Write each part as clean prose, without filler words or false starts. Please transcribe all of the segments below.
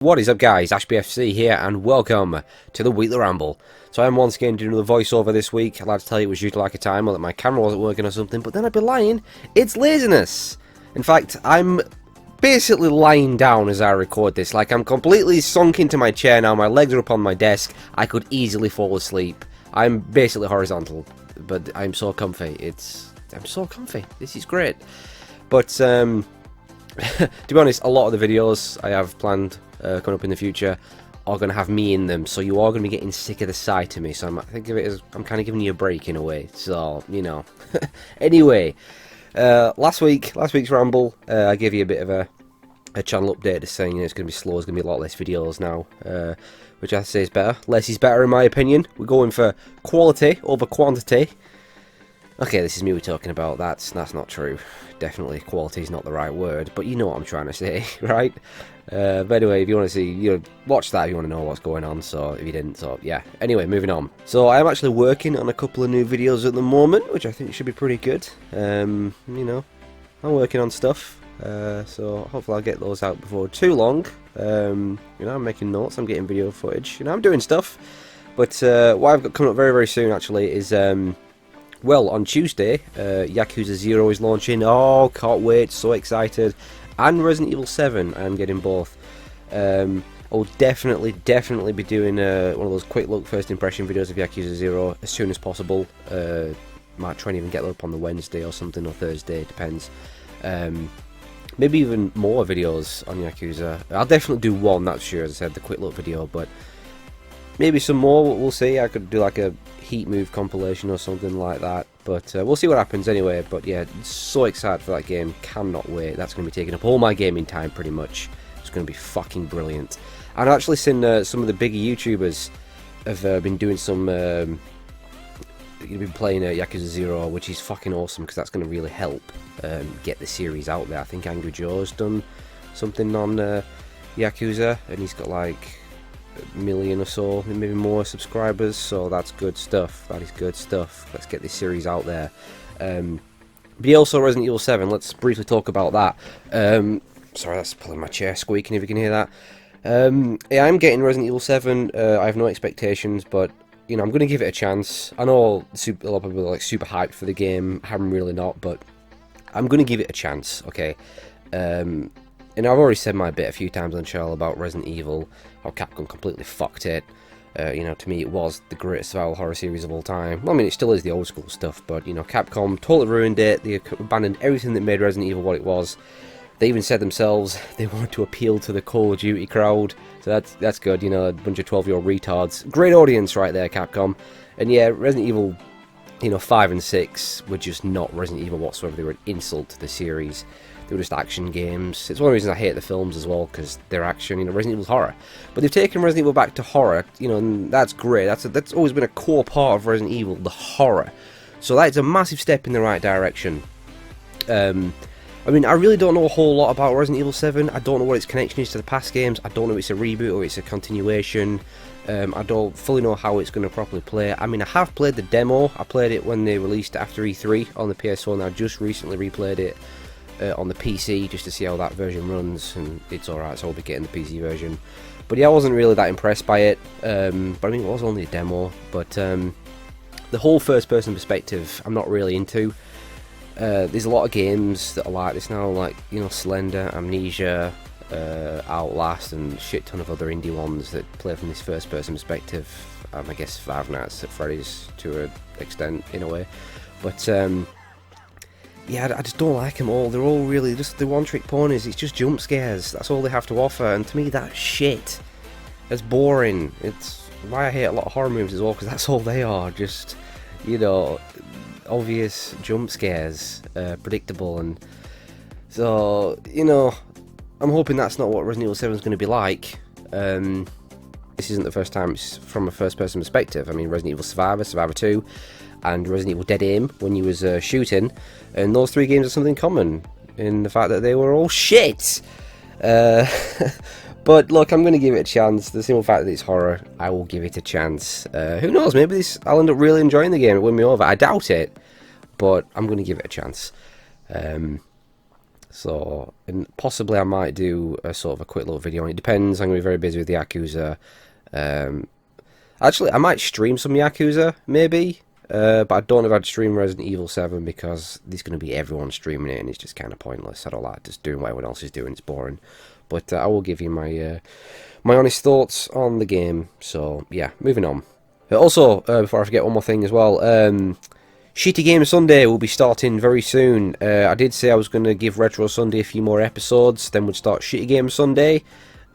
What is up, guys? Ashbfc here, and welcome to the Weekly Ramble. So I'm once again doing another voiceover this week. I'd like to tell you it was due to lack of time, or that my camera wasn't working or something, but then I'd be lying. It's laziness. In fact, I'm basically lying down as I record this. Like, I'm completely sunk into my chair now, my legs are up on my desk, I could easily fall asleep. I'm basically horizontal, but I'm so comfy. I'm so comfy. This is great. But, to be honest, a lot of the videos I have planned coming up in the future are going to have me in them, so you are going to be getting sick of the sight of me, so I think of it as I'm kind of giving you a break in a way, so, you know. Anyway, last week's Ramble, I gave you a bit of a channel update, just saying, you know, it's going to be slow, there's going to be a lot less videos now, which I say is better. Less is better in my opinion. We're going for quality over quantity. Okay, this is me we're talking about. That's not true. Definitely, quality is not the right word, but you know what I'm trying to say, right? But anyway, if you want to see, you know, watch that if you want to know what's going on. So if you didn't, so yeah. Anyway, moving on. So I am actually working on a couple of new videos at the moment, which I think should be pretty good. You know, I'm working on stuff, so hopefully I'll get those out before too long. You know, I'm making notes, I'm getting video footage, you know, I'm doing stuff. But what I've got coming up very, very soon actually is well, on Tuesday, Yakuza 0 is launching. Oh, can't wait, so excited. And Resident Evil 7, I'm getting both. I'll definitely be doing one of those quick look first impression videos of Yakuza 0 as soon as possible. Might try and even get that up on the Wednesday or something, or Thursday, depends. Maybe even more videos on Yakuza. I'll definitely do one, that's sure, as I said, the quick look video, but maybe some more, we'll see. I could do like a heat move compilation or something like that, but we'll see what happens anyway. But yeah, so excited for that game, cannot wait. That's going to be taking up all my gaming time pretty much. It's going to be fucking brilliant. And I've actually seen some of the bigger YouTubers have been doing some you've been playing Yakuza 0, which is fucking awesome, because that's going to really help get the series out there. I think Angry Joe's done something on Yakuza, and he's got like 1 million or so, maybe more subscribers, so that's good stuff. That is good stuff. Let's get this series out there. But also Resident Evil 7, let's briefly talk about that. Sorry, that's pulling my chair squeaking if you can hear that. Yeah, I'm getting Resident Evil 7. I have no expectations, but you know, I'm going to give it a chance. I know a lot of people are like super hyped for the game. I'm really not, but I'm going to give it a chance, okay? And I've already said my bit a few times on the channel about Resident Evil, how Capcom completely fucked it. You know, to me it was the greatest survival horror series of all time. Well, I mean, it still is the old school stuff, but, you know, Capcom totally ruined it. They abandoned everything that made Resident Evil what it was. They even said themselves they wanted to appeal to the Call of Duty crowd, so that's good, you know, a bunch of 12-year-old retards. Great audience right there, Capcom. And yeah, Resident Evil, you know, 5 and 6 were just not Resident Evil whatsoever. They were an insult to the series. They were just action games. It's one of the reasons I hate the films as well, because they're action, you know, Resident Evil's horror. But they've taken Resident Evil back to horror, you know, and that's great. That's always been a core part of Resident Evil, the horror. So that's a massive step in the right direction. I mean, I really don't know a whole lot about Resident Evil 7. I don't know what its connection is to the past games. I don't know if it's a reboot or it's a continuation. I don't fully know how it's going to properly play. I mean, I have played the demo. I played it when they released it after E3 on the PS4, and I just recently replayed it on the PC just to see how that version runs, and it's alright, so I'll be getting the PC version. But yeah, I wasn't really that impressed by it, but I mean, it was only a demo. But the whole first person perspective I'm not really into. There's a lot of games that are like this now, like, you know, Slender, Amnesia, Outlast, and a shit ton of other indie ones that play from this first person perspective. I guess Five Nights at Freddy's to an extent, in a way. But yeah, I just don't like them all. They're all really just the one-trick ponies. It's just jump scares. That's all they have to offer. And to me, that's shit. It's boring. It's why I hate a lot of horror movies as well, because that's all they are. Just, you know, obvious jump scares, predictable. And so, you know, I'm hoping that's not what Resident Evil 7 is going to be like. This isn't the first time it's from a first-person perspective. I mean, Resident Evil Survivor, Survivor 2, and Resident Evil Dead Aim when you was shooting, and those three games are something common in the fact that they were all shit. But look, I'm going to give it a chance. The simple fact that it's horror, I will give it a chance. Who knows, maybe I'll end up really enjoying the game and win me over. I doubt it, but I'm going to give it a chance. So, and possibly I might do a sort of a quick little video on it. Depends. I'm going to be very busy with the Yakuza. Actually, I might stream some Yakuza, maybe. But I don't know if I'd stream Resident Evil 7 because there's going to be everyone streaming it and it's just kind of pointless. I don't like just doing what everyone else is doing. It's boring. But I will give you my my honest thoughts on the game. So, yeah, moving on. Also, before I forget one more thing as well, Shitty Game Sunday will be starting very soon. I did say I was going to give Retro Sunday a few more episodes, then we'd start Shitty Game Sunday.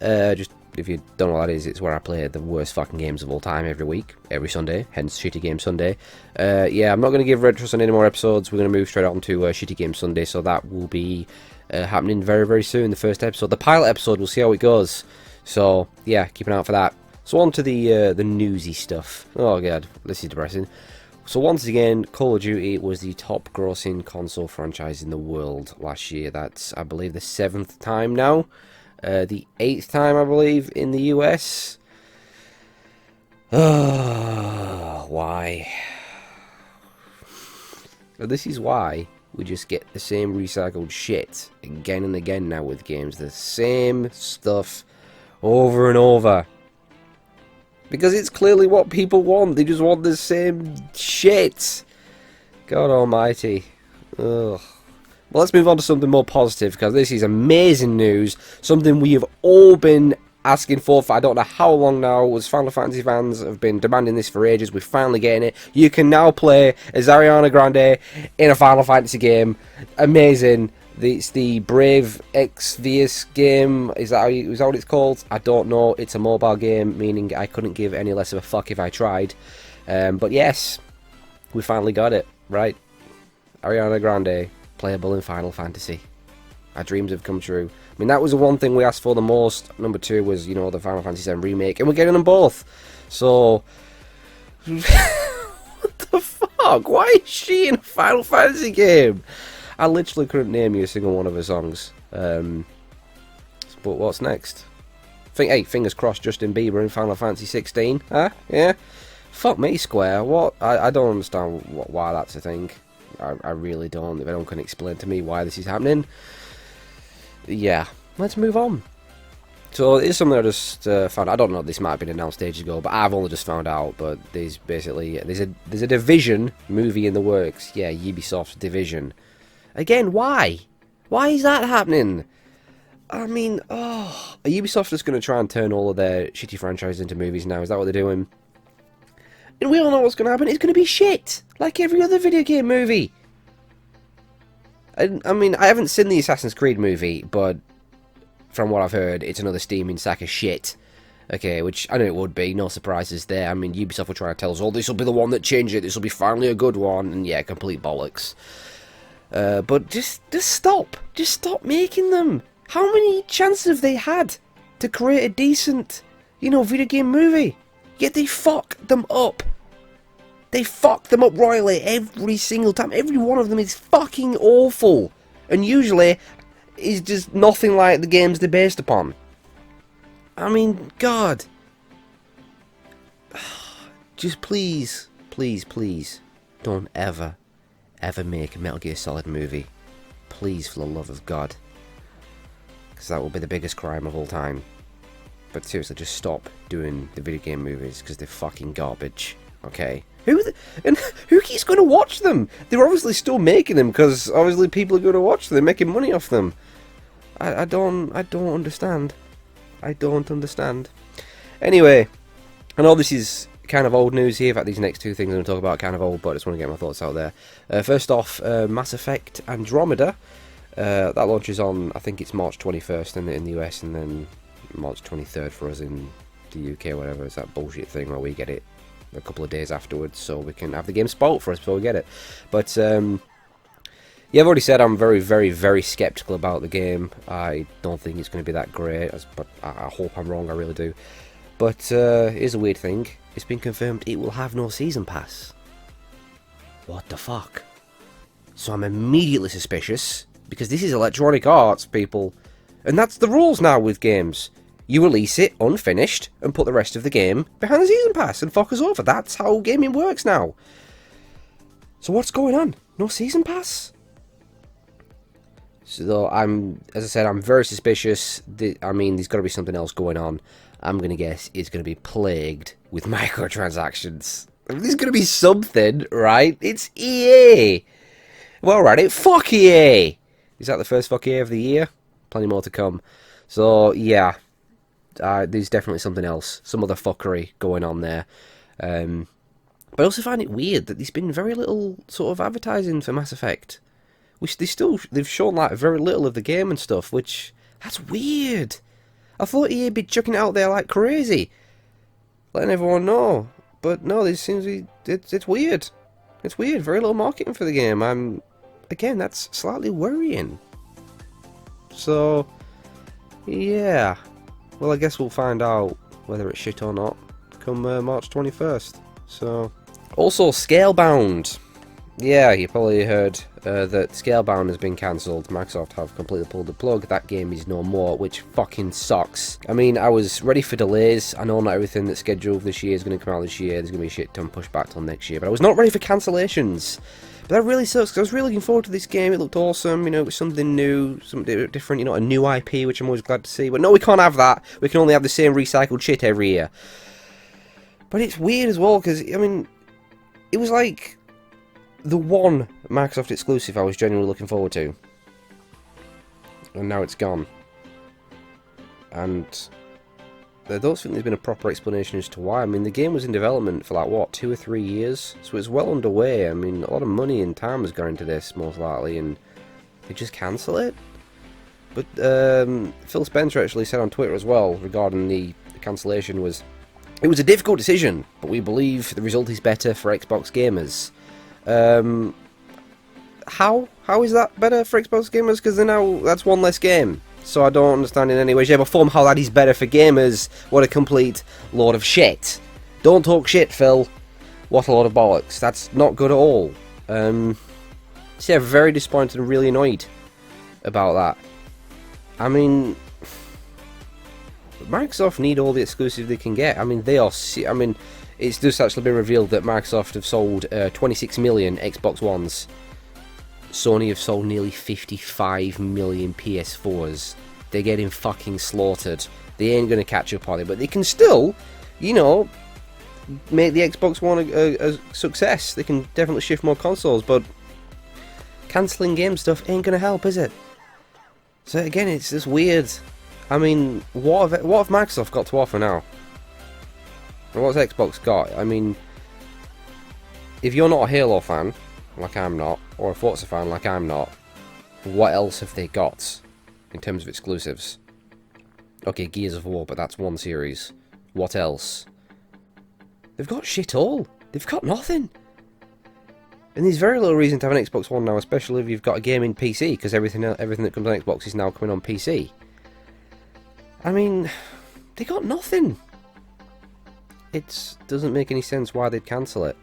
Just if you don't know what that is, it's where I play the worst fucking games of all time every week, every Sunday, hence Shitty Game Sunday. Yeah, I'm not going to give Retro Sunday any more episodes. We're going to move straight on to Shitty Game Sunday, so that will be happening very, very soon, the first episode. The pilot episode, we'll see how it goes. So, yeah, keep an eye out for that. So on to the newsy stuff. Oh god, this is depressing. So once again, Call of Duty was the top grossing console franchise in the world last year. That's, I believe, the 7th time now. The 8th time, I believe, in the US. Why? This is why we just get the same recycled shit again and again now with games. The same stuff over and over. Because it's clearly what people want. They just want the same shit. God almighty. Ugh. Well, let's move on to something more positive, because this is amazing news. Something we have all been asking for I don't know how long now. As Final Fantasy fans have been demanding this for ages. We're finally getting it. You can now play as Ariana Grande in a Final Fantasy game. Amazing. It's the Brave Exvius game. Is that what it's called? I don't know. It's a mobile game, meaning I couldn't give any less of a fuck if I tried. But yes, we finally got it, right? Ariana Grande, playable in Final Fantasy. Our dreams have come true. I mean, that was the one thing we asked for the most. Number 2 was, you know, the Final Fantasy VII Remake, and we're getting them both. So, what the fuck? Why is she in a Final Fantasy game? I literally couldn't name you a single one of her songs. But what's next? Hey, fingers crossed, Justin Bieber in Final Fantasy 16. Huh? Yeah? Fuck me, Square. What? I don't understand why that's a thing. I really don't. If anyone can explain to me why this is happening. Yeah. Let's move on. So, it's something I just found. I don't know if this might have been announced ages ago, but I've only just found out. But there's basically... There's a Division movie in the works. Yeah, Ubisoft's Division. Again, why? Why is that happening? I mean, are Ubisoft just going to try and turn all of their shitty franchises into movies now? Is that what they're doing? And we all know what's going to happen. It's going to be shit, like every other video game movie. I mean, I haven't seen the Assassin's Creed movie, but from what I've heard, it's another steaming sack of shit. Okay, which I know it would be, no surprises there. I mean, Ubisoft will try to tell us, oh, this will be the one that changed it, this will be finally a good one, and yeah, complete bollocks. But just stop. Just stop making them. How many chances have they had to create a decent, you know, video game movie? Yet they fuck them up. They fuck them up royally every single time. Every one of them is fucking awful. And usually is just nothing like the games they're based upon. I mean, God. Just please, please, please, don't ever make a Metal Gear Solid movie. Please, for the love of God. Because that will be the biggest crime of all time. But seriously, just stop doing the video game movies, because they're fucking garbage. Okay? Who keeps going to watch them? They're obviously still making them, because obviously people are going to watch them. They're making money off them. I don't understand. I don't understand. Anyway, I know this is kind of old news here. In fact, these next two things I'm going to talk about are kind of old, but I just want to get my thoughts out there. First off, Mass Effect Andromeda. That launches on, I think it's March 21st in the US, and then March 23rd for us in the UK, or whatever. It's that bullshit thing where we get it a couple of days afterwards, so we can have the game spoiled for us before we get it. But, yeah, I've already said I'm very, very, very sceptical about the game. I don't think it's going to be that great, but I hope I'm wrong, I really do. But here's a weird thing. It's been confirmed it will have no season pass. What the fuck? So I'm immediately suspicious, because this is Electronic Arts, people. And that's the rules now with games. You release it unfinished and put the rest of the game behind the season pass and fuck us over. That's how gaming works now. So what's going on? No season pass? So as I said, I'm very suspicious. I mean, there's got to be something else going on. I'm going to guess it's going to be plagued with microtransactions. There's going to be something, right? It's EA. Well, right, fuck EA. Is that the first fuck EA of the year? Plenty more to come. So, yeah. There's definitely something else. Some other fuckery going on there. But I also find it weird that there's been very little sort of advertising for Mass Effect. They've shown like very little of the game and stuff, which, that's weird. I thought EA'd be chucking it out there like crazy, letting everyone know. But no, this seems to be, it's weird. It's weird, very little marketing for the game. Again, that's slightly worrying. So, yeah. Well, I guess we'll find out whether it's shit or not come March 21st. So, also Scalebound. Yeah, you probably heard that Scalebound has been cancelled. Microsoft have completely pulled the plug. That game is no more, which fucking sucks. I mean, I was ready for delays. I know not everything that's scheduled this year is going to come out this year. There's going to be a shit ton pushed back till next year. But I was not ready for cancellations. But that really sucks, because I was really looking forward to this game. It looked awesome, you know, it was something new, something different, you know, a new IP, which I'm always glad to see. But no, we can't have that. We can only have the same recycled shit every year. But it's weird as well, because, I mean, it was like the one Microsoft exclusive I was genuinely looking forward to. And now it's gone. And I don't think there's been a proper explanation as to why. I mean, the game was in development for like, what, 2 or 3 years? So it's well underway. I mean, a lot of money and time has gone into this, most likely, and they just cancel it? But Phil Spencer actually said on Twitter as well, regarding the cancellation, it was a difficult decision, but we believe the result is better for Xbox gamers. How is that better for Xbox gamers? Because now that's one less game. So I don't understand in any way, shape or form how that is better for gamers. What a complete load of shit. Don't talk shit, Phil. What a load of bollocks. That's not good at all. So yeah, very disappointed and really annoyed about that. I mean, Microsoft need all the exclusive they can get. I mean, it's just actually been revealed that Microsoft have sold 26 million Xbox Ones. Sony have sold nearly 55 million PS4s. They're getting fucking slaughtered. They ain't going to catch up on it, but they can still, you know, make the Xbox One a success. They can definitely shift more consoles, but cancelling game stuff ain't going to help, is it? So again, it's just weird. I mean, what have Microsoft got to offer now? And what's Xbox got? I mean, if you're not a Halo fan, like I'm not, or a Forza fan like I'm not, what else have they got in terms of exclusives? Okay, Gears of War, but that's one series. What else? They've got shit all. They've got nothing. And there's very little reason to have an Xbox One now, especially if you've got a gaming PC, because everything that comes on Xbox is now coming on PC. I mean, they got nothing. It doesn't make any sense why they'd cancel it.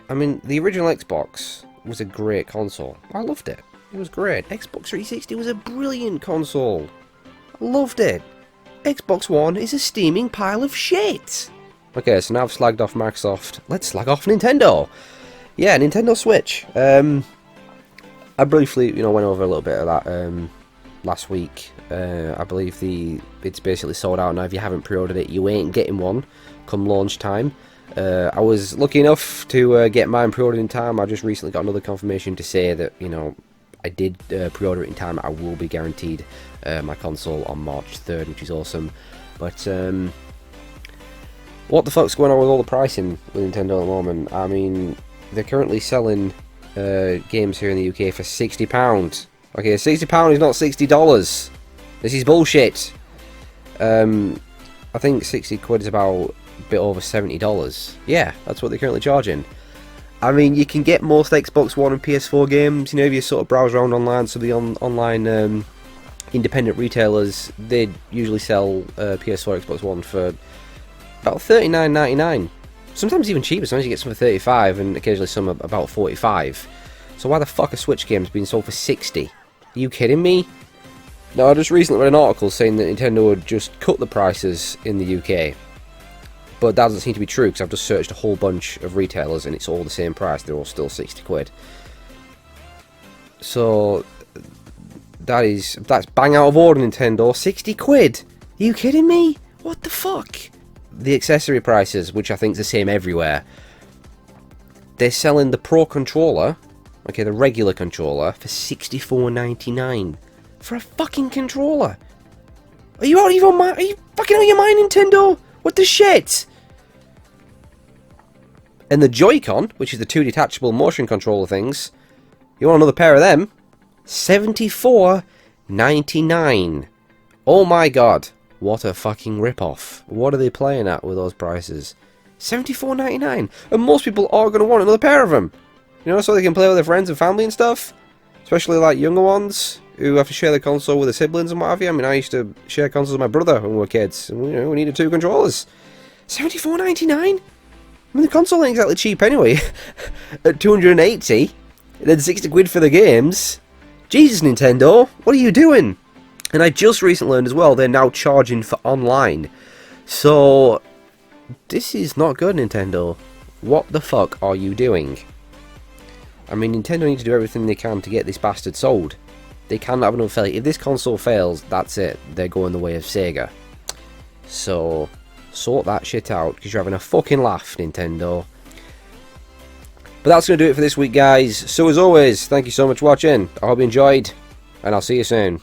I mean, the original Xbox was a great console. I loved it. It was great. Xbox 360 was a brilliant console. I loved it. Xbox One is a steaming pile of shit. Okay, so now I've slagged off Microsoft. Let's slag off Nintendo. Yeah, Nintendo Switch. I briefly, you know, went over a little bit of that last week. I believe it's basically sold out now. If you haven't pre-ordered it, you ain't getting one come launch time. I was lucky enough to get mine pre-ordered in time. I just recently got another confirmation to say that, you know, I did pre-order it in time. I will be guaranteed my console on March 3rd, which is awesome. But what the fuck's going on with all the pricing with Nintendo at the moment? I mean, they're currently selling games here in the UK for £60. Okay, £60 is not $60. This is bullshit. I think 60 quid is about a bit over $70. Yeah, that's what they're currently charging. I mean, you can get most Xbox One and PS4 games, you know, if you sort of browse around online, so the online independent retailers, they usually sell PS4, Xbox One for about $39.99. Sometimes even cheaper, sometimes you get some for $35 and occasionally some about $45. So why the fuck are Switch games being sold for $60? Are you kidding me? Now, I just recently read an article saying that Nintendo would just cut the prices in the UK. But that doesn't seem to be true, because I've just searched a whole bunch of retailers and it's all the same price. They're all still 60 quid. So, That's bang out of order, Nintendo. 60 quid? Are you kidding me? What the fuck? The accessory prices, which I think is the same everywhere. They're selling the Pro controller, okay, the regular controller, for $64.99 for a fucking controller. Are you fucking out of your mind, Nintendo? What the shit? And the Joy-Con, which is the two detachable motion controller things, you want another pair of them? $74.99. Oh my god, what a fucking rip-off. What are they playing at with those prices? $74.99. And most people are going to want another pair of them. You know, so they can play with their friends and family and stuff. Especially like younger ones who have to share the console with their siblings and what have you. I mean, I used to share consoles with my brother when we were kids. And, you know, we needed two controllers. $74.99? I mean, the console ain't exactly cheap anyway. At $280, then 60 quid for the games. Jesus, Nintendo, what are you doing? And I just recently learned as well, they're now charging for online. So, this is not good, Nintendo. What the fuck are you doing? I mean, Nintendo need to do everything they can to get this bastard sold. They cannot have enough failure. If this console fails, that's it. They're going the way of Sega. So, sort that shit out, because you're having a fucking laugh, Nintendo. But that's going to do it for this week, guys. So as always, thank you so much for watching. I hope you enjoyed, and I'll see you soon.